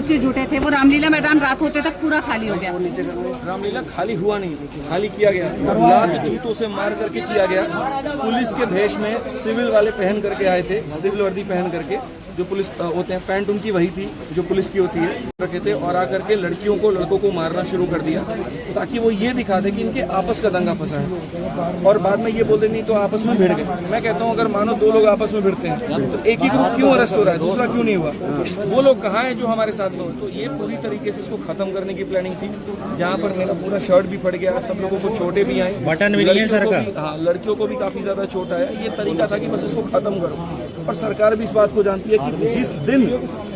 बच्चे जुटे थे, वो रामलीला मैदान रात होते तक पूरा खाली हो गया। रामलीला खाली हुआ नहीं, खाली किया गया, लात जूतों से मार करके किया गया। पुलिस के भेष में सिविल वाले पहन करके आए थे, सिविल वर्दी पहन करके, जो पुलिस होते हैं, पैंट उनकी वही थी जो पुलिस की होती है, रखे थे और आकर के लड़कियों को लड़कों को मारना शुरू कर दिया ताकि वो ये दिखा दे कि इनके आपस का दंगा फंसा है। और बाद में ये बोलते नहीं तो आपस में भिड़ गए। मैं कहता हूँ अगर मानो दो लोग आपस में भिड़ते हैं तो एक ही ग्रुप क्यों अरेस्ट हो रहा है, दूसरा क्यों नहीं हुआ? वो लोग कहाँ हैं जो हमारे साथ लोग? तो ये पूरी तरीके से इसको खत्म करने की प्लानिंग थी, जहाँ पर मेरा पूरा शर्ट भी फट गया, सब लोगों को चोटें भी आई, बटन भी नहीं है सर का। हाँ, लड़कियों को भी काफी ज्यादा चोट आया। ये तरीका था कि बस इसको खत्म करो। और सरकार भी इस बात को जानती है कि जिस दिन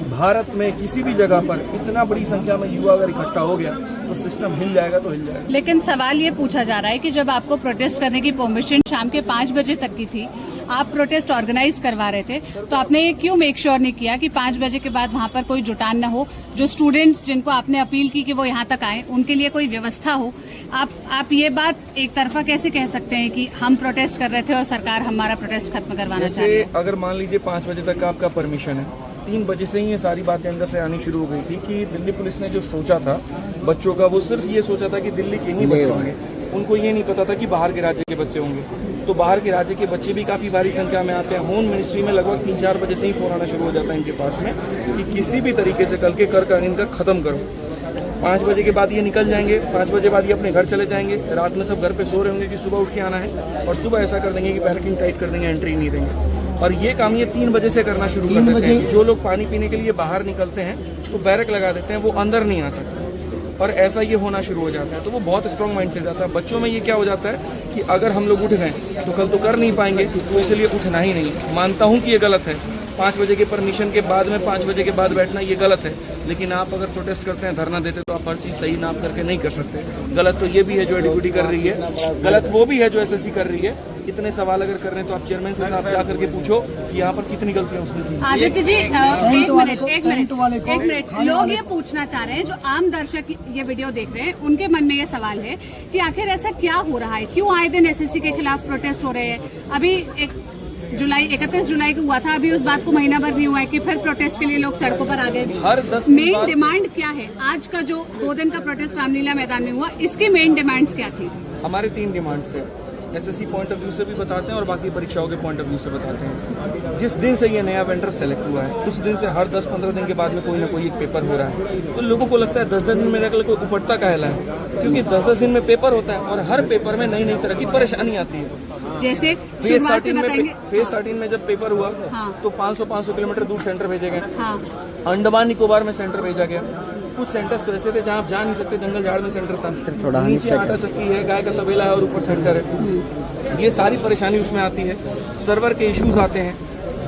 भारत में किसी भी जगह पर इतना बड़ी संख्या में युवा अगर इकट्ठा हो गया तो सिस्टम हिल जाएगा तो हिल जाएगा। लेकिन सवाल ये पूछा जा रहा है कि जब आपको प्रोटेस्ट करने की परमिशन शाम के 5 बजे तक की थी, आप प्रोटेस्ट ऑर्गेनाइज करवा रहे थे, तो आपने ये क्यों मेक श्योर नहीं किया कि 5 बजे के बाद वहाँ पर कोई जुटान न हो? जो स्टूडेंट्स जिनको आपने अपील की कि वो यहाँ तक आए, उनके लिए कोई व्यवस्था हो। आप ये बात एक तरफा कैसे कह सकते हैं कि हम प्रोटेस्ट कर रहे थे और सरकार हमारा प्रोटेस्ट खत्म करवाना चाह रही है? अगर मान लीजिए 5 बजे तक आपका परमिशन है, 3 बजे से ही ये सारी बातें अंदर से आनी शुरू हो गई थी कि दिल्ली पुलिस ने जो सोचा था बच्चों का, वो सिर्फ ये सोचा था कि दिल्ली के ही बच्चे होंगे। उनको ये नहीं पता था कि बाहर के राज्य के बच्चे होंगे। तो बाहर के राज्य के बच्चे भी काफ़ी भारी संख्या में आते हैं। होम मिनिस्ट्री में लगभग 3-4 बजे से ही फोन आना शुरू हो जाता है इनके पास में कि किसी भी तरीके से कल के कर इनका ख़त्म करो। 5 बजे के बाद ये निकल जाएंगे, 5 बजे बाद ये अपने घर चले जाएंगे, रात में सब घर पे सो रहे होंगे कि सुबह उठ के आना है, और सुबह ऐसा कर देंगे कि बैरिकेड टाइट कर देंगे, एंट्री नहीं देंगे। और ये काम ये 3 बजे से करना शुरू कर देते हैं। जो लोग पानी पीने के लिए बाहर निकलते हैं तो बैरक लगा देते हैं, वो अंदर नहीं आ सकते, और ऐसा ये होना शुरू हो जाता है। तो वो बहुत स्ट्रॉन्ग माइंड से जाता है। बच्चों में ये क्या हो जाता है कि अगर हम लोग उठ गए तो कल तो कर नहीं पाएंगे, तो इसलिए उठना ही नहीं। मानता हूँ कि ये गलत है, 5 बजे के परमिशन के बाद में 5 बजे के बाद बैठना ये गलत है, लेकिन आप अगर प्रोटेस्ट करते हैं, धरना देते, तो आप हर चीज़ सही नाप करके नहीं कर सकते। गलत तो ये भी है जो एडीक्यूटी कर रही है, गलत वो भी है जो एसएससी कर रही है। इतने सवाल अगर कर रहे हैं तो आप चेयरमैन से साफ जा करके पूछो कि यहाँ पर कितनी गलतियाँ उसने की। आदित्य जी, एक मिनट, लोग ये पूछना चाह रहे हैं, जो आम दर्शक ये वीडियो देख रहे हैं, उनके मन में ये सवाल है कि आखिर ऐसा क्या हो रहा है, क्यों आए दिन एसएससी के खिलाफ प्रोटेस्ट हो रहे हैं? अभी 31 जुलाई को हुआ था, अभी उस बात को महीना भर नहीं हुआ है कि फिर प्रोटेस्ट के लिए लोग सड़कों पर आ गए। हर 10 मेन डिमांड क्या है? आज का जो 2 दिन का प्रोटेस्ट रामलीला मैदान में हुआ, इसकी मेन डिमांड्स क्या थी? हमारे 3 डिमांड्स थे। एसएससी पॉइंट ऑफ व्यू से भी बताते हैं और बाकी परीक्षाओं के पॉइंट ऑफ व्यू से बताते हैं। जिस दिन से ये नया वेंडर सेलेक्ट हुआ है, उस दिन से हर 10-15 दिन के बाद में कोई ना कोई एक पेपर हो रहा है। तो लोगों को लगता है 10-10 दिन में कोई उपटता कहला है, क्योंकि 10-10 दिन में पेपर होता है और हर पेपर में नई नई तरह की परेशानी आती है। जैसे फेज 13 में जब पेपर हुआ, हाँ, तो 500 किलोमीटर दूर सेंटर भेजे गए। हाँ। अंडमान निकोबार में सेंटर भेजा गया। कुछ सेंटर्स तो ऐसे थे जहाँ आप जा नहीं सकते, जंगल झाड़ में सेंटर था, नीचे आटा चक्की है, गाय का तबेला है और ऊपर सेंटर है। ये सारी परेशानी उसमें आती है। सर्वर के इश्यूज आते हैं,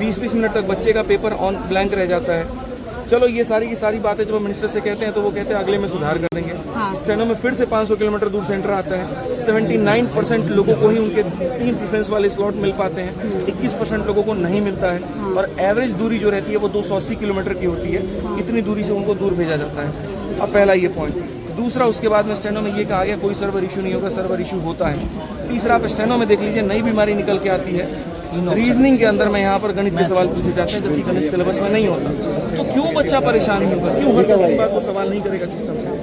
20-20 मिनट तक बच्चे का पेपर ऑन ब्लैंक रह जाता है। चलो ये सारी की सारी बातें जब मिनिस्टर से कहते हैं तो वो कहते हैं अगले में सुधार कर देंगे। हाँ। स्टेनो में फिर से 500 किलोमीटर दूर सेंटर आता है। 79% लोगों को ही उनके 3 प्रेफरेंस वाले स्लॉट मिल पाते हैं, 21% लोगों को नहीं मिलता है। हाँ। और एवरेज दूरी जो रहती है वो 280 किलोमीटर की होती है। इतनी दूरी से उनको दूर भेजा जाता है। अब पहला ये पॉइंट। दूसरा, उसके बाद में स्टेनो में ये कहा गया कोई सर्वर इशू नहीं होगा, सर्वर इशू होता है। तीसरा, आप स्टेनो में देख लीजिए, नई बीमारी निकल के आती है। रीजनिंग के अंदर में यहाँ पर गणित के सवाल पूछे जाते हैं, जबकि गणित सिलेबस में नहीं होता। तो क्यों बच्चा परेशान नहीं होगा? क्यों हर दूसरी बात को सवाल नहीं करेगा सिस्टम से?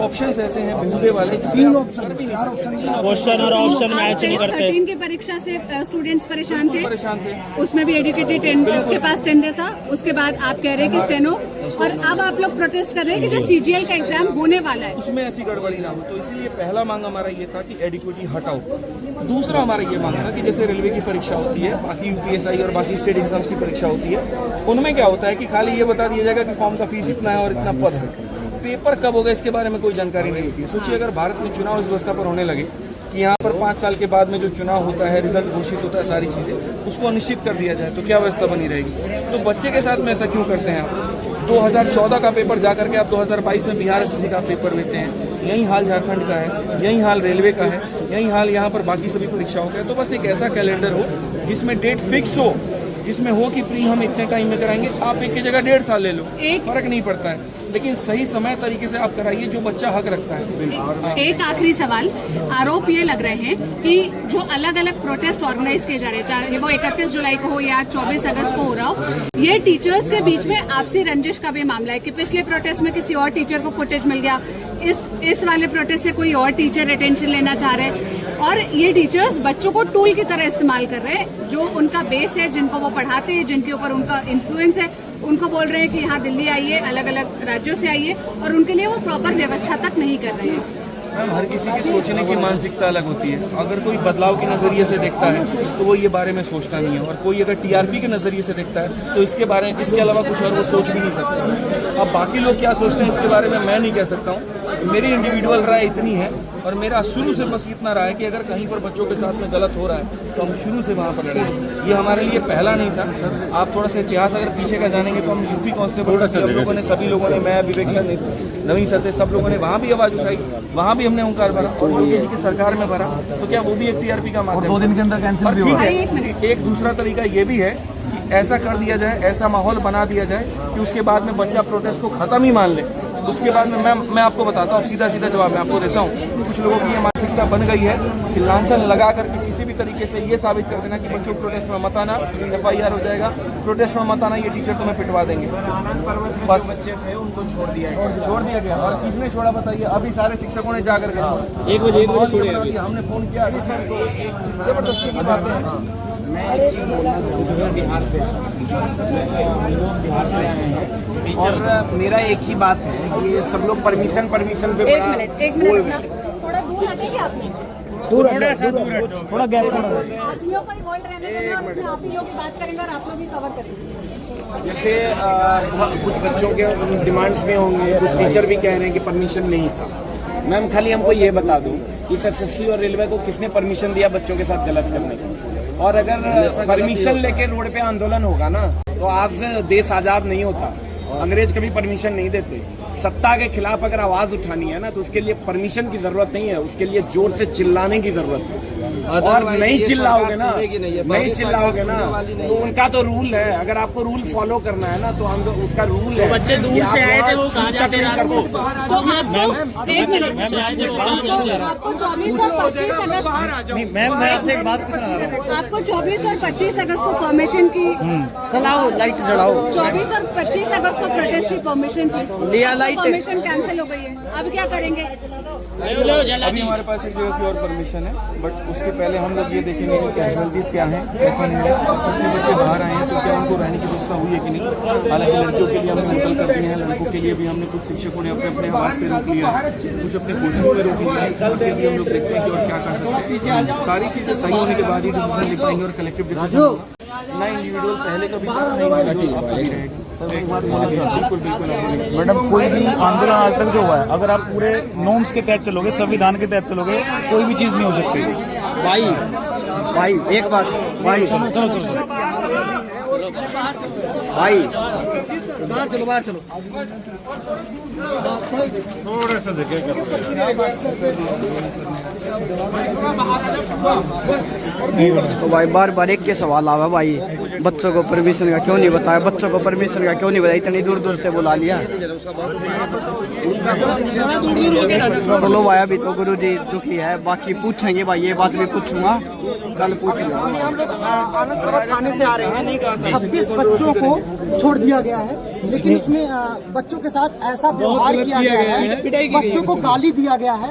ऑप्शंस ऐसे हैं बिल्कुल वाले, 3 ऑप्शन, 4 ऑप्शन, क्वेश्चन और ऑप्शन मैच नहीं करते। 13 की परीक्षा से स्टूडेंट्स परेशान थे। उसमें भी एडुकेटेड के पास टेंडर था। उसके बाद आप कह रहे हैं कि स्टेनो, और अब आप लोग प्रोटेस्ट कर रहे हैं कि जो सीजीएल का एग्जाम होने वाला है उसमें ऐसी गड़बड़ी ना हो। तो इसीलिए पहला मांग हमारा ये था कि एडिक्विटी हटाओ। दूसरा हमारा ये मांग था कि जैसे रेलवे की परीक्षा होती है, बाकी यूपीएसआई और बाकी स्टेट एग्जाम्स की परीक्षा होती है, उनमें क्या होता है कि खाली ये बता दिया जाएगा कि फॉर्म का फीस इतना है और इतना पद है। पेपर कब होगा इसके बारे में कोई जानकारी नहीं होती है। सोचिए अगर भारत में चुनाव इस व्यवस्था पर होने लगे कि यहाँ पर 5 साल के बाद में जो चुनाव होता है, रिजल्ट घोषित होता है, सारी चीज़ें उसको अनिश्चित कर दिया जाए, तो क्या व्यवस्था बनी रहेगी? तो बच्चे के साथ में ऐसा क्यों करते हैं आप? 2014 का पेपर जा करके आप 2022 में बिहार एसएससी का पेपर लेते हैं। यही हाल झारखंड का है, यही हाल रेलवे का है, यही हाल यहाँ पर बाकी सभी परीक्षाओं का है। तो बस एक ऐसा कैलेंडर हो जिसमें डेट फिक्स हो, जिसमें हो कि प्री हम इतने टाइम में कराएंगे। आप एक की जगह 1.5 साल ले लो, फर्क नहीं पड़ता है। लेकिन सही समय तरीके से आप कराइए, जो बच्चा हक रखता है। एक आखिरी सवाल, आरोप ये लग रहे हैं कि जो अलग अलग प्रोटेस्ट ऑर्गेनाइज किए जा रहे हैं, चाहे वो 31 जुलाई को हो या 24 अगस्त को हो रहा हो, ये टीचर्स के बीच में आपसी रंजिश का भी मामला है कि पिछले प्रोटेस्ट में किसी और टीचर को फुटेज मिल गया, इस वाले प्रोटेस्ट से कोई और टीचर अटेंशन लेना चाह रहे हैं, और ये टीचर्स बच्चों को टूल की तरह इस्तेमाल कर रहे हैं। जो उनका बेस है, जिनको वो पढ़ाते हैं, जिनके ऊपर उनका इन्फ्लुएंस है, उनको बोल रहे हैं कि यहाँ दिल्ली आइए, अलग अलग राज्यों से आइए, और उनके लिए वो प्रॉपर व्यवस्था तक नहीं कर रहे हैं। मैम, हर किसी की सोचने की मानसिकता अलग होती है। अगर कोई बदलाव के नज़रिए से देखता है तो वो ये बारे में सोचता नहीं है, और कोई अगर टीआरपी के नज़रिए से देखता है तो इसके बारे में, इसके अलावा कुछ और वो सोच भी नहीं सकता। अब बाकी लोग क्या सोचते हैं इसके बारे में मैं नहीं कह सकता हूँ। मेरी इंडिविजुअल राय इतनी है, और मेरा शुरू से बस इतना रहा है कि अगर कहीं पर बच्चों के साथ में गलत हो रहा है तो हम शुरू से वहाँ पर लड़ेंगे। ये हमारे लिए पहला नहीं था। आप थोड़ा सा इतिहास अगर पीछे का जानेंगे तो हम यूपी कांस्टेबल हम लोगों ने, सभी लोगों ने, मैं, विवेक सर, नवीन सर थे, सब लोगों ने वहाँ भी आवाज़ उठाई, वहाँ भी हमने ओंकार भरा, और योगी जी की सरकार में भरा। तो क्या वो भी एक टीआरपी का माध्यम? 2 दिन के अंदर कैंसिल भी ठीक हुआ। है, एक दूसरा तरीका ये भी है कि ऐसा कर दिया जाए, ऐसा माहौल बना दिया जाए कि उसके बाद में बच्चा प्रोटेस्ट को खत्म ही मान ले। उसके बाद में मैं आपको बताता हूँ, सीधा सीधा जवाब मैं आपको देता हूँ। कुछ लोगों की ये मानसिकता बन गई है कि लांछन लगा करके किसी भी तरीके से ये साबित कर देना कि बच्चों प्रोटेस्ट में मत आना, FIR हो जाएगा, प्रोटेस्ट में मत आना, ये टीचर तुम्हें पिटवा देंगे। बस बच्चे थे उनको छोड़ दिया गया। और किसने छोड़ा बताइए? अभी सारे शिक्षकों ने जाकर के 1 बजे छोड़े। हमने फोन किया सर को, जबरदस्ती की बातें हैं। मैं एक चीज़ बोलना चाहूँगा, बिहार से हम लोग बिहार से आए हैं, और मेरा एक ही बात है कि सब लोग परमिशन पे एक मिनट अपना थोड़ा दूर हटेंगे आप लोग? थोड़ा गैप करो। आदमियों को ही होल्ड रहने देना, और उसमें आप ही लोग बात करेंगे और आप लोग ही कवर करेंगे। जैसे कुछ बच्चों के डिमांड्स में होंगे, कुछ टीचर भी कह रहे हैं कि परमिशन नहीं था। मैम, खाली हमको ये बता दूं कि SSC और रेलवे को किसने परमिशन दिया बच्चों के साथ गलत करने का? और अगर परमिशन लेके रोड पे आंदोलन होगा ना, तो आज देश आज़ाद नहीं होता। अंग्रेज कभी परमिशन नहीं देते। सत्ता के खिलाफ अगर आवाज उठानी है ना, तो उसके लिए परमिशन की जरूरत नहीं है, उसके लिए जोर से चिल्लाने की जरूरत है। और नहीं चिल्लाओगे ना, तो उनका तो रूल है। अगर आपको रूल फॉलो करना है ना, तो हम उसका रूल है। बच्चे दूर से आए थे, वो कहाँ जाते हैं रात को? तो आपको एक मिनट, आपको 24 और 25 अगस्त, मैम मैं आपसे एक बात पूछना चाह रहा हूँ। आपको 24 और 25 अगस्त को परमिशन की, चलाओ लाइट जलाओ। 24 और 25 अगस्त को प्रोटेस्ट की परमिशन थी, लिया लाइट, परमिशन कैंसिल हो गई है। अब क्या करेंगे? अभी हमारे पास एक जगह की और परमिशन है, बट उसके पहले हम लोग ये देखेंगे कि कैजुअलिटीज क्या हैं, कैसा नहीं है। कितने बच्चे बाहर आए हैं तो क्या उनको रहने की व्यवस्था हुई है कि नहीं। हालांकि लड़कियों के लिए हमने होटल कर दिए हैं, लड़कों के लिए भी हमने कुछ शिक्षकों ने अपने आवास पे रोक लिया है, कुछ अपने कोचिंग पे रोक लिया है। कल भी हम लोग देखते हैं कि और क्या कर सकते हैं। सारी चीज़ें सही होने के बाद ही डिसीजन ले पाएंगे, और कलेक्टिव डिसीजन ना इंडिविजुअल पहले कभी रहेगा। बिल्कुल। मैडम, कोई भी आंदोलन आज तक जो हुआ है, अगर आप पूरे नॉर्म्स के तहत चलोगे, संविधान के तहत चलोगे, कोई भी चीज नहीं हो सकती। भाई एक बात, भाई चलो भाई बाहर चलो। थोड़ा सा तो भाई बार एक के सवाल आवा भाई, बच्चों को परमिशन का क्यों नहीं बताया, बच्चों को परमिशन का क्यों नहीं बताया, इतनी दूर से बुला लिया। चलो भाई, अभी तो गुरु जी दुखी है, बाकी पूछेंगे भाई, ये बात भी पूछूंगा, कल पूछूंगा। हम लोग आनंद थाने से आ रहे हैं, 26 बच्चों को छोड़ दिया गया है, लेकिन इसमें बच्चों के साथ ऐसा व्यवहार किया गया है, बच्चों को गाली दिया गया है।